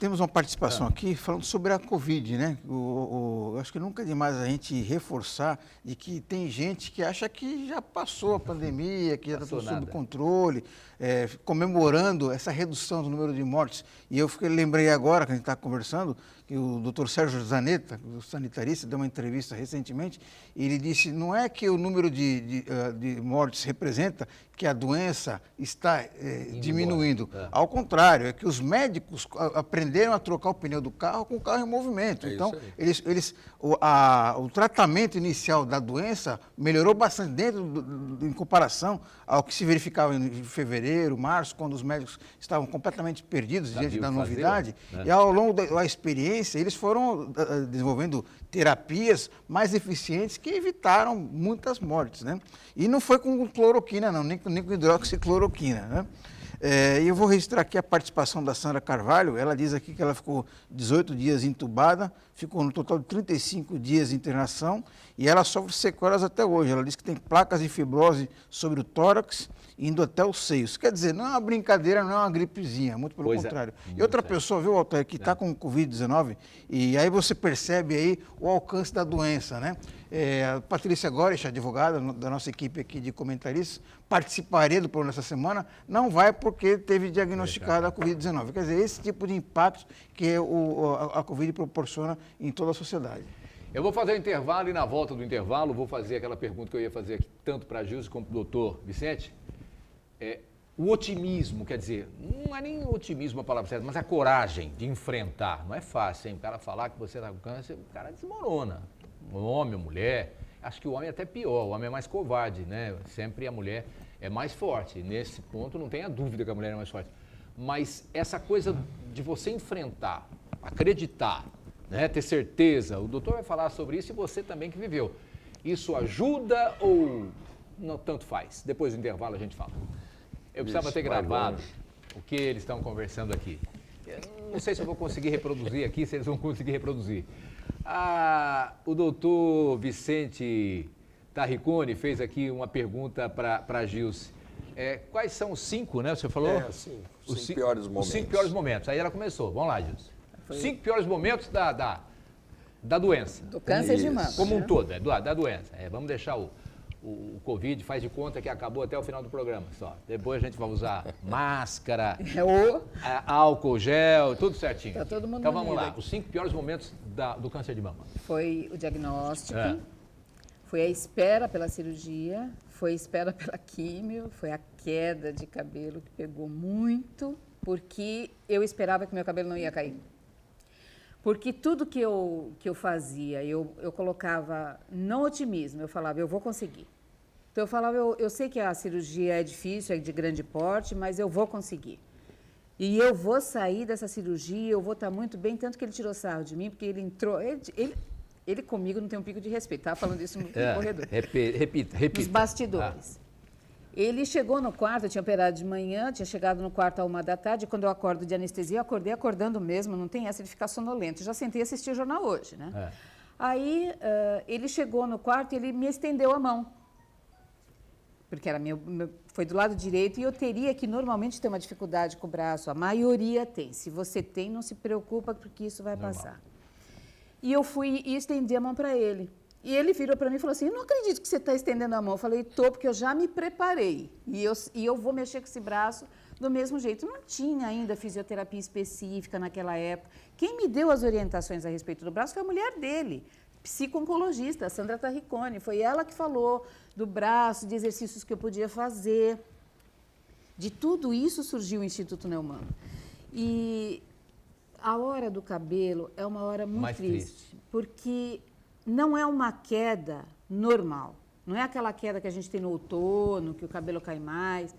Temos uma participação aqui falando sobre a Covid, né? Eu acho que nunca é demais a gente reforçar de que tem gente que acha que já passou a pandemia, que já está tudo sob controle, comemorando essa redução do número de mortes. E eu lembrei agora, que a gente está conversando, que o doutor Sérgio Zanetta, o sanitarista, deu uma entrevista recentemente, e ele disse, não é que o número de mortes representa que a doença está diminuindo. Ao contrário, é que os médicos aprenderam a trocar o pneu do carro com o carro em movimento. Então, o tratamento inicial da doença melhorou bastante em comparação ao que se verificava em fevereiro, março, quando os médicos estavam completamente perdidos diante da novidade. E ao longo da experiência, eles foram desenvolvendo terapias mais eficientes que evitaram muitas mortes, né? E não foi com cloroquina, não, nem com hidroxicloroquina, né? E eu vou registrar aqui a participação da Sandra Carvalho. Ela diz aqui que ela ficou 18 dias entubada, ficou no total de 35 dias de internação e ela sofre sequelas até hoje. Ela diz que tem placas de fibrose sobre o tórax, indo até os seios. Quer dizer, não é uma brincadeira, não é uma gripezinha, muito pelo contrário. E outra pessoa, viu, Walter, que está com Covid-19, e aí você percebe aí o alcance da doença, né? A Patrícia Goresch, advogada da nossa equipe aqui de comentaristas, participaria do programa essa semana, não vai porque teve diagnosticada a Covid-19. Quer dizer, esse tipo de impacto que a Covid proporciona em toda a sociedade. Eu vou fazer o intervalo e na volta do intervalo vou fazer aquela pergunta que eu ia fazer aqui tanto para a Gilson como para o doutor Vicente. O otimismo, quer dizer, não é nem otimismo a palavra certa, mas a coragem de enfrentar. Não é fácil, hein? O cara falar que você está com câncer, o cara desmorona. Um homem, uma mulher, acho que o homem é até pior, o homem é mais covarde, né? Sempre a mulher é mais forte. Nesse ponto não tenha dúvida que a mulher é mais forte. mas essa coisa de você enfrentar, acreditar, né, ter certeza, o doutor vai falar sobre isso e você também que viveu. Isso ajuda ou não tanto faz? Depois do intervalo a gente fala. Eu precisava ter gravado o que eles estão conversando aqui. Eu não sei se eu vou conseguir reproduzir aqui, se eles vão conseguir reproduzir. O doutor Vicente Tarricone fez aqui uma pergunta para a Gilce. Quais são os 5, né? Você falou? Os 5 piores momentos. Os 5 piores momentos. Aí ela começou. Vamos lá, Gilce. 5 piores momentos da doença. Do câncer de mama. Como um todo, da doença. Vamos deixar o Covid, faz de conta que acabou até o final do programa só. Depois a gente vai usar máscara, álcool, gel, tudo certinho. Tá todo mundo então vamos lá, aqui. os 5 piores momentos do câncer de mama. Foi o diagnóstico, foi a espera pela cirurgia, foi a espera pela químio, foi a queda de cabelo que pegou muito, porque eu esperava que meu cabelo não ia cair. Porque tudo que eu fazia, eu colocava não otimismo, eu falava, eu vou conseguir. Então eu falava, eu sei que a cirurgia é difícil, é de grande porte, mas eu vou conseguir. E eu vou sair dessa cirurgia, eu vou estar muito bem, tanto que ele tirou sarro de mim, porque ele entrou, ele comigo não tem um pico de respeito, estava falando isso no corredor. Repita. Nos bastidores. Ele chegou no quarto, eu tinha operado de manhã, tinha chegado no quarto à 1h da tarde, quando eu acordo de anestesia, eu acordei acordando mesmo, não tem essa de ficar sonolento. Já sentei assistir o jornal hoje, né? Aí, ele chegou no quarto e ele me estendeu a mão. Porque era foi do lado direito e eu teria que normalmente ter uma dificuldade com o braço. A maioria tem. Se você tem, não se preocupa porque isso vai passar. E eu fui e estendi a mão para ele. E ele virou para mim e falou assim, eu não acredito que você está estendendo a mão. Eu falei, tô, porque eu já me preparei. E eu vou mexer com esse braço do mesmo jeito. Não tinha ainda fisioterapia específica naquela época. Quem me deu as orientações a respeito do braço foi a mulher dele, psico-oncologista, a Sandra Tarricone. Foi ela que falou do braço, de exercícios que eu podia fazer. De tudo isso surgiu o Instituto Neumano. E a hora do cabelo é uma hora muito triste, porque não é uma queda normal. Não é aquela queda que a gente tem no outono, que o cabelo cai mais.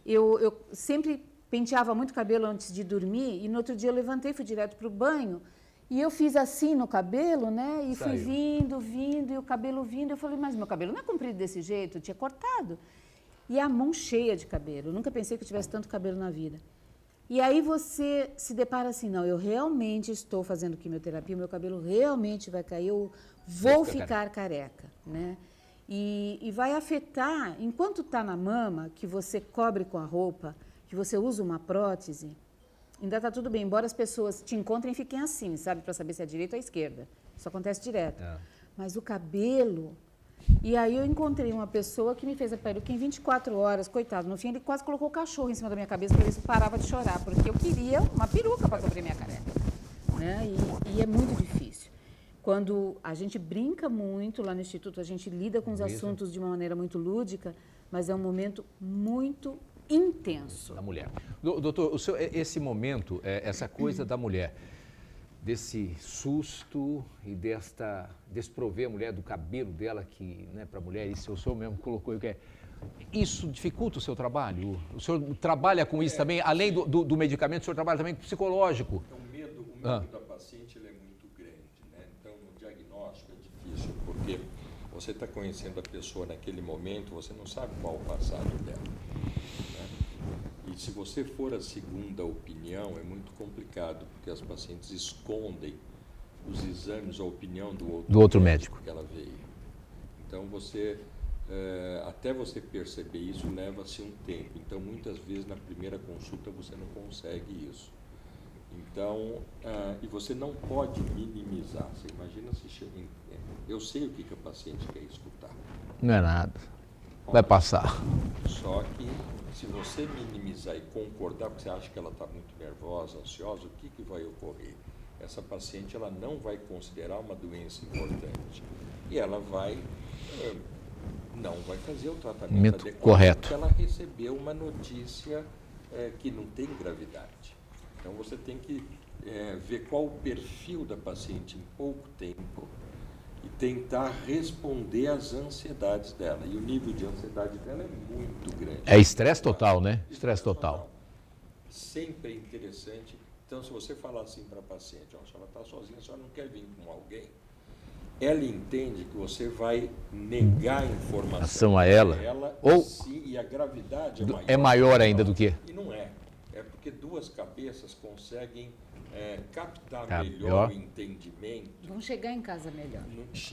Eu sempre penteava muito cabelo antes de dormir e no outro dia eu levantei, fui direto para o banho e eu fiz assim no cabelo, né? E fui vindo, e o cabelo vindo. Eu falei, mas meu cabelo não é comprido desse jeito, eu tinha cortado. E a mão cheia de cabelo. Eu nunca pensei que eu tivesse tanto cabelo na vida. E aí você se depara assim, não, eu realmente estou fazendo quimioterapia, meu cabelo realmente vai cair, eu vou ficar careca, né? E vai afetar, enquanto está na mama, que você cobre com a roupa, que você usa uma prótese, ainda está tudo bem, embora as pessoas te encontrem e fiquem assim, sabe, para saber se é a direita ou a esquerda. Isso acontece direto. Mas o cabelo... E aí eu encontrei uma pessoa que me fez a peruca em 24 horas, coitado. No fim, ele quase colocou o cachorro em cima da minha cabeça para ver se parava de chorar, porque eu queria uma peruca para cobrir minha careca. Né? E é muito difícil. Quando a gente brinca muito lá no Instituto, a gente lida com os assuntos de uma maneira muito lúdica, mas é um momento muito intenso. Da mulher. Doutor, esse momento, essa coisa da mulher, desse susto e desprover a mulher do cabelo dela, que, né, para a mulher, isso o senhor mesmo colocou, isso dificulta o seu trabalho? O senhor trabalha com isso também, além do medicamento, o senhor trabalha também com psicológico? Então, o medo da paciente ele é muito grande, né? Então, o diagnóstico é difícil, porque você está conhecendo a pessoa naquele momento, você não sabe qual o passado dela. E se você for a segunda opinião, é muito complicado, porque as pacientes escondem os exames, a opinião do outro médico que ela veio. Então, até você perceber isso, leva-se um tempo. Então, muitas vezes, na primeira consulta, você não consegue isso. Então, e você não pode minimizar. Você imagina se chega eu sei o que a paciente quer escutar. Não é nada. Vai passar. Só que, se você minimizar e concordar, porque você acha que ela está muito nervosa, ansiosa, o que vai ocorrer? Essa paciente ela não vai considerar uma doença importante. E ela não vai fazer o tratamento adequado, correto. Porque ela recebeu uma notícia que não tem gravidade. Então, você tem que ver qual o perfil da paciente em pouco tempo e tentar responder às ansiedades dela. E o nível de ansiedade dela é muito grande. É estresse total, né? Estresse total. sempre é interessante. Então, se você falar assim para a paciente, ó, se ela está sozinha, a senhora não quer vir com alguém, ela entende que você vai negar a informação a ela. Ou e a gravidade é maior. É maior ainda do que? E não é. É porque duas cabeças conseguem captar Tá, melhor o entendimento. Vão chegar em casa melhor.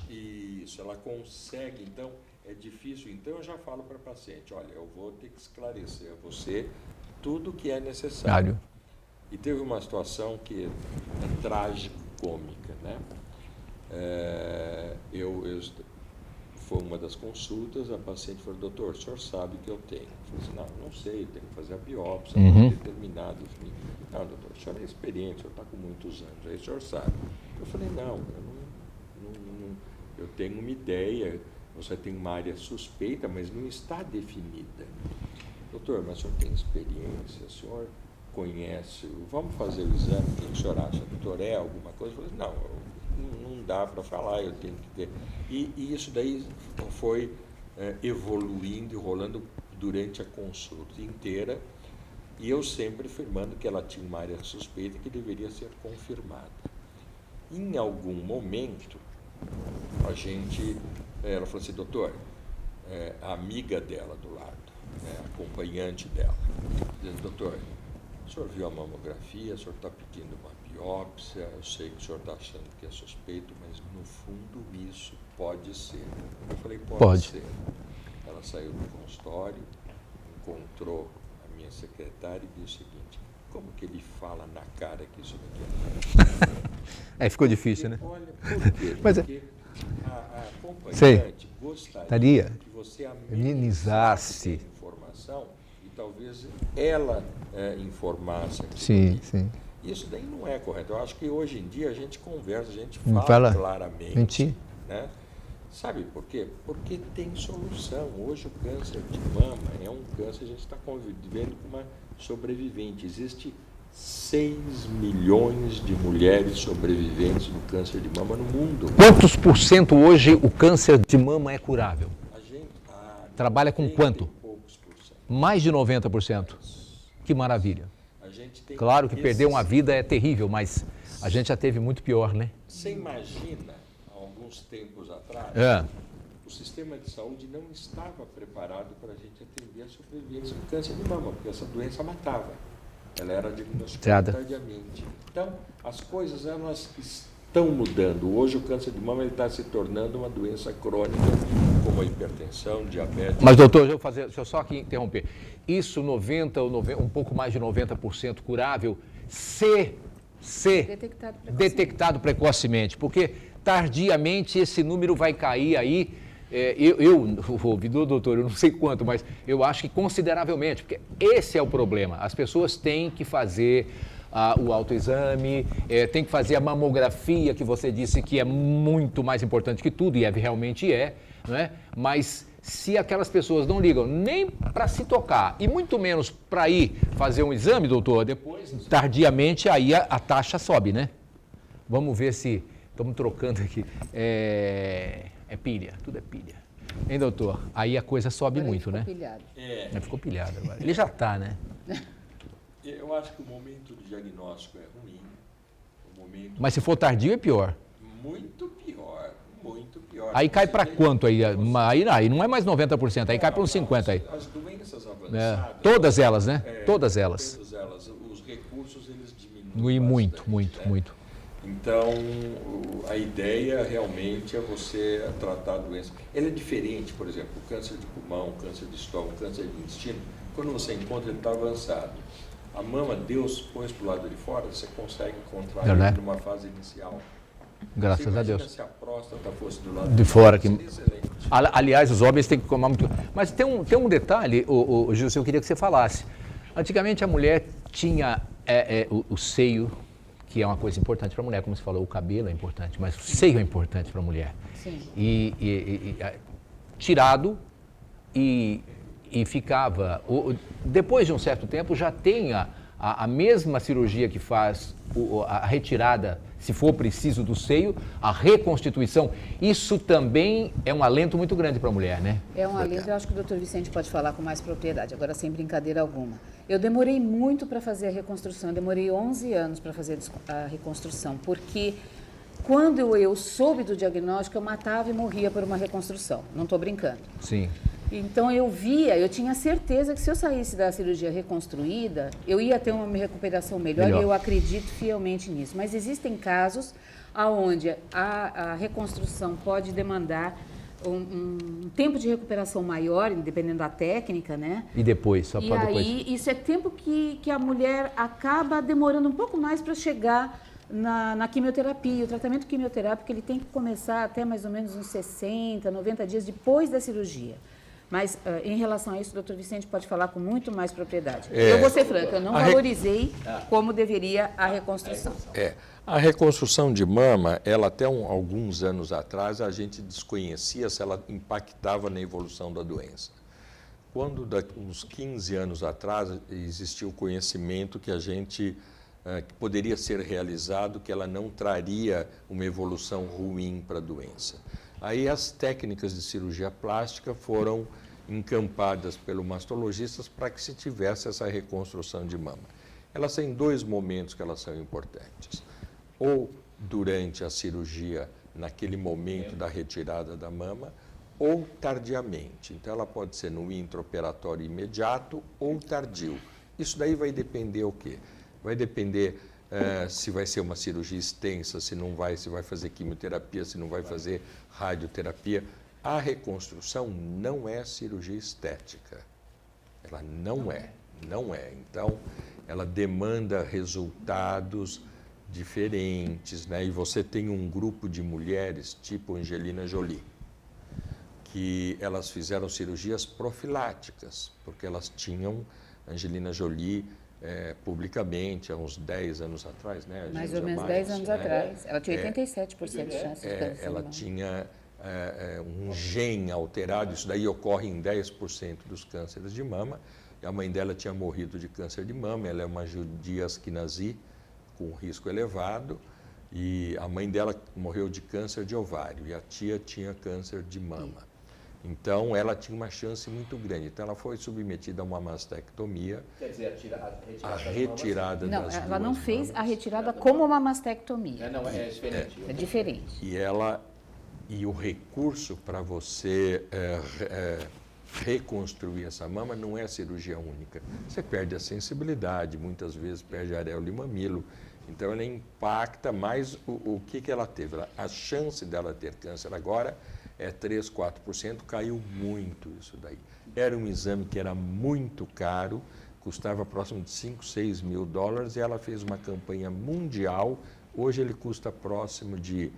Isso, ela consegue, então, é difícil. Então, eu já falo para a paciente, olha, eu vou ter que esclarecer a você tudo o que é necessário. E teve uma situação que é trágico-cômica, né? Foi uma das consultas, a paciente falou, doutor, o senhor sabe que eu tenho? Eu falei assim, não sei, eu tenho que fazer a biópsia, determinado. Não, doutor, o senhor é experiente, o senhor está com muitos anos, aí o senhor sabe. Eu falei, não, eu tenho uma ideia, você tem uma área suspeita, mas não está definida. Doutor, mas o senhor tem experiência, o senhor conhece, vamos fazer o exame, o que o senhor acha? Doutor, é alguma coisa? Eu falei, não dá para falar, eu tenho que ter. E isso daí foi evoluindo e rolando durante a consulta inteira, e eu sempre afirmando que ela tinha uma área suspeita que deveria ser confirmada. Em algum momento, ela falou assim, doutor, a amiga dela do lado, a acompanhante dela, dizendo, doutor, o senhor viu a mamografia, o senhor está pedindo uma biópsia, eu sei que o senhor está achando que é suspeito, mas no fundo isso pode ser. Eu falei, pode ser. Ela saiu do consultório, encontrou a minha secretária e disse o seguinte, como que ele fala na cara que isso daqui é? Ficou difícil, né? Olha, por quê? Mas porque a acompanhante gostaria que você amenizasse a informação e talvez ela informasse. Sim. Isso daí não é correto. Eu acho que hoje em dia a gente conversa, a gente fala claramente. Né? Sabe por quê? Porque tem solução. Hoje o câncer de mama é um câncer, a gente está convivendo com uma sobrevivente. Existe 6 milhões de mulheres sobreviventes do câncer de mama no mundo. Quantos por cento hoje o câncer de mama é curável? A gente trabalha com quanto? Poucos por cento. Mais de 90%. Que maravilha. Claro que perder uma vida é terrível, mas a gente já teve muito pior, né? Você imagina, há alguns tempos atrás, o sistema de saúde não estava preparado para a gente atender a sobrevivência do câncer de mama, porque essa doença matava. Ela era diagnosticada tardiamente. Então, as coisas elas estão mudando. Hoje o câncer de mama está se tornando uma doença crônica, como a hipertensão, diabetes. Mas, doutor, deixa eu só aqui interromper. Isso, um pouco mais de 90% curável, se detectado precocemente. Porque tardiamente esse número vai cair aí. Doutor, eu não sei quanto, mas eu acho que consideravelmente, porque esse é o problema. As pessoas têm que fazer o autoexame, tem que fazer a mamografia, que você disse que é muito mais importante que tudo, e realmente é, não é? Mas se aquelas pessoas não ligam nem para se tocar, e muito menos para ir fazer um exame, doutor, depois, tardiamente, aí a taxa sobe, né? Vamos ver se... Estamos trocando aqui. É pilha, tudo é pilha. Hein, doutor? Aí a coisa sobe agora muito, né? Pilhado. Ficou pilhado agora. Ele já está, né? Eu acho que o momento do diagnóstico é ruim. Mas se for tardio é pior. Muito pior, muito pior. Aí cai para quanto aí? Aí não é mais 90%, aí cai para uns 50% aí. As doenças avançadas... Todas elas, né? Todas elas. Todas elas. Os recursos, eles diminuem muito. Então, a ideia realmente é você tratar a doença. Ela é diferente, por exemplo, o câncer de pulmão, o câncer de estômago, o câncer de intestino. Quando você encontra, ele está avançado. A mama, Deus põe para o lado de fora, você consegue encontrar ele numa fase inicial. Graças a Deus. Se a próstata fosse do lado de fora. Excelente. Aliás, os homens têm que comer muito. Mas tem um detalhe, Gilson, eu queria que você falasse. Antigamente a mulher tinha o seio, que é uma coisa importante para a mulher, como você falou, o cabelo é importante, mas o seio é importante para a mulher. Sim. E tirado e ficava... Depois de um certo tempo já tem a mesma cirurgia que faz a retirada, se for preciso, do seio, a reconstituição, isso também é um alento muito grande para a mulher, né? É um alento, eu acho que o Dr. Vicente pode falar com mais propriedade, agora sem brincadeira alguma. Eu demorei muito para fazer a reconstrução, eu demorei 11 anos para fazer a reconstrução, porque quando eu soube do diagnóstico, eu matava e morria por uma reconstrução, não estou brincando. Sim. Então eu tinha certeza que se eu saísse da cirurgia reconstruída, eu ia ter uma recuperação melhor. E eu acredito fielmente nisso. Mas existem casos onde a reconstrução pode demandar um tempo de recuperação maior, dependendo da técnica, né? E depois, só para depois. E aí, isso é tempo que a mulher acaba demorando um pouco mais para chegar na quimioterapia. O tratamento quimioterápico ele tem que começar até mais ou menos uns 60, 90 dias depois da cirurgia. Mas, em relação a isso, o doutor Vicente pode falar com muito mais propriedade. Eu vou ser franca, eu não valorizei como deveria a reconstrução. A reconstrução de mama, ela até alguns anos atrás, a gente desconhecia se ela impactava na evolução da doença. Quando, uns 15 anos atrás, existiu o conhecimento que que poderia ser realizado, que ela não traria uma evolução ruim para a doença. Aí as técnicas de cirurgia plástica foram encampadas pelos mastologistas para que se tivesse essa reconstrução de mama. Elas têm dois momentos que elas são importantes. Ou durante a cirurgia, naquele momento da retirada da mama, ou tardiamente. Então ela pode ser no intraoperatório imediato ou tardio. Isso daí vai depender o quê? Vai depender se vai ser uma cirurgia extensa, se não vai, se vai fazer quimioterapia, se não vai fazer radioterapia. A reconstrução não é cirurgia estética. Ela não é. Então, ela demanda resultados diferentes, né? E você tem um grupo de mulheres, tipo Angelina Jolie, que elas fizeram cirurgias profiláticas, porque elas tinham Angelina Jolie publicamente, há uns 10 anos atrás, né? Mais ou menos 10 anos atrás. Ela tinha 87% de chance de câncer. Ela tinha um gene alterado, isso daí ocorre em 10% dos cânceres de mama. A mãe dela tinha morrido de câncer de mama, ela é uma judia askenazi, com risco elevado, e a mãe dela morreu de câncer de ovário, e a tia tinha câncer de mama. Então, ela tinha uma chance muito grande. Então, ela foi submetida a uma mastectomia. Quer dizer, a retirada das duas ela não fez mamas. a retirada como uma mastectomia. Não, é diferente. É diferente. E o recurso para você reconstruir essa mama não é cirurgia única. Você perde a sensibilidade, muitas vezes perde a areola e mamilo. Então, ela impacta mais o que ela teve. A chance dela ter câncer agora é 3, 4%, caiu muito isso daí. Era um exame que era muito caro, custava próximo de 5, 6 mil dólares, e ela fez uma campanha mundial. Hoje ele custa próximo de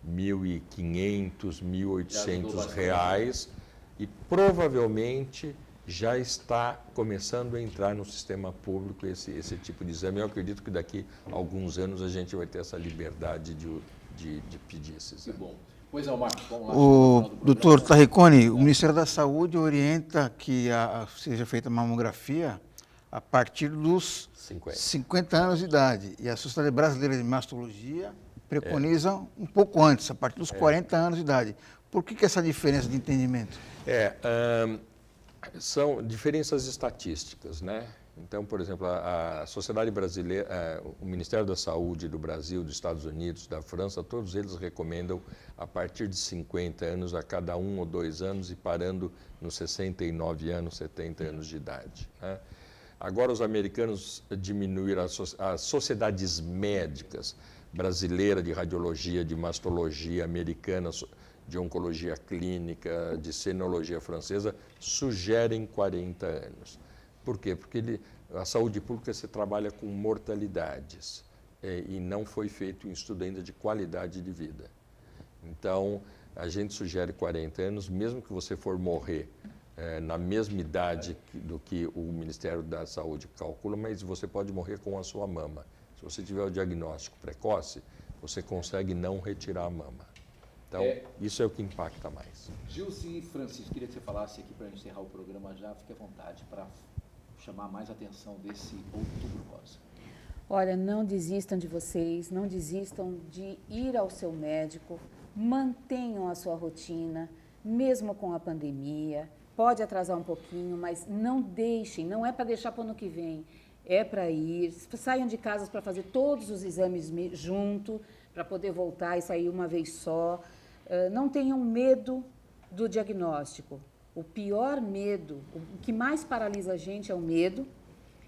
1.500, 1.800 reais, e provavelmente já está começando a entrar no sistema público esse tipo de exame. Eu acredito que daqui a alguns anos a gente vai ter essa liberdade de pedir esse exame. Que bom. Pois não, Marcos, vamos lá. O doutor Tarricone, o Ministério da Saúde orienta que seja feita a mamografia a partir dos 50 anos de idade. E a Sociedade Brasileira de Mastologia preconiza um pouco antes, a partir dos 40 anos de idade. Por que essa diferença de entendimento? São diferenças estatísticas, né? Então, por exemplo, a Sociedade Brasileira, o Ministério da Saúde do Brasil, dos Estados Unidos, da França, todos eles recomendam a partir de 50 anos, a cada 1 ou 2 anos, e parando nos 69 anos, 70 anos de idade, né? Agora, os americanos diminuíram as sociedades médicas, brasileira de radiologia, de mastologia, americana de oncologia clínica, de senologia francesa, sugerem 40 anos. Por quê? Porque a saúde pública se trabalha com mortalidades e não foi feito um estudo ainda de qualidade de vida. Então, a gente sugere 40 anos, mesmo que você for morrer na mesma idade do que o Ministério da Saúde calcula, mas você pode morrer com a sua mama. Se você tiver o diagnóstico precoce, você consegue não retirar a mama. Então, isso é o que impacta mais. Gilce e Francisco, queria que você falasse aqui para encerrar o programa já, fique à vontade para chamar mais atenção desse Outubro Rosa? Olha, não desistam de vocês, não desistam de ir ao seu médico, mantenham a sua rotina, mesmo com a pandemia. Pode atrasar um pouquinho, mas não deixem, não é para deixar para o ano que vem, é para ir. Saiam de casa para fazer todos os exames junto, para poder voltar e sair uma vez só. Não tenham medo do diagnóstico. O pior medo, o que mais paralisa a gente é o medo,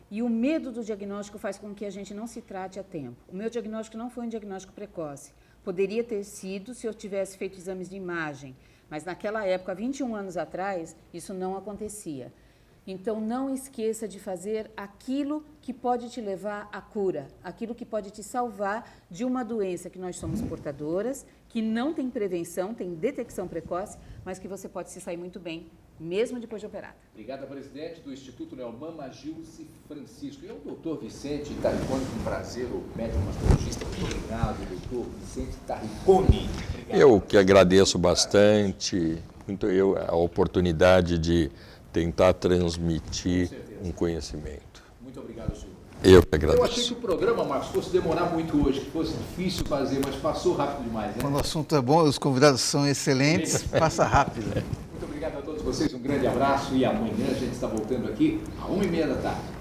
e o medo do diagnóstico faz com que a gente não se trate a tempo. O meu diagnóstico não foi um diagnóstico precoce. Poderia ter sido se eu tivesse feito exames de imagem, mas naquela época, 21 anos atrás, isso não acontecia. Então, não esqueça de fazer aquilo que pode te levar à cura, aquilo que pode te salvar de uma doença que nós somos portadoras, que não tem prevenção, tem detecção precoce, mas que você pode se sair muito bem, mesmo depois de operada. Obrigada, presidente do Instituto Neomama, Gilce Francisco. E o doutor Vicente Tarricone, um prazer, o médico mastologista. Muito obrigado, doutor Vicente Tarricone. Obrigado. Eu que agradeço bastante a oportunidade de tentar transmitir um conhecimento. Muito obrigado, senhor. Eu que agradeço. Eu achei que o programa, Marcos, fosse demorar muito hoje, que fosse difícil fazer, mas passou rápido demais, né? Quando o assunto é bom, os convidados são excelentes, passa rápido. Muito obrigado a todos vocês, um grande abraço e amanhã a gente está voltando aqui às 1h30 da tarde.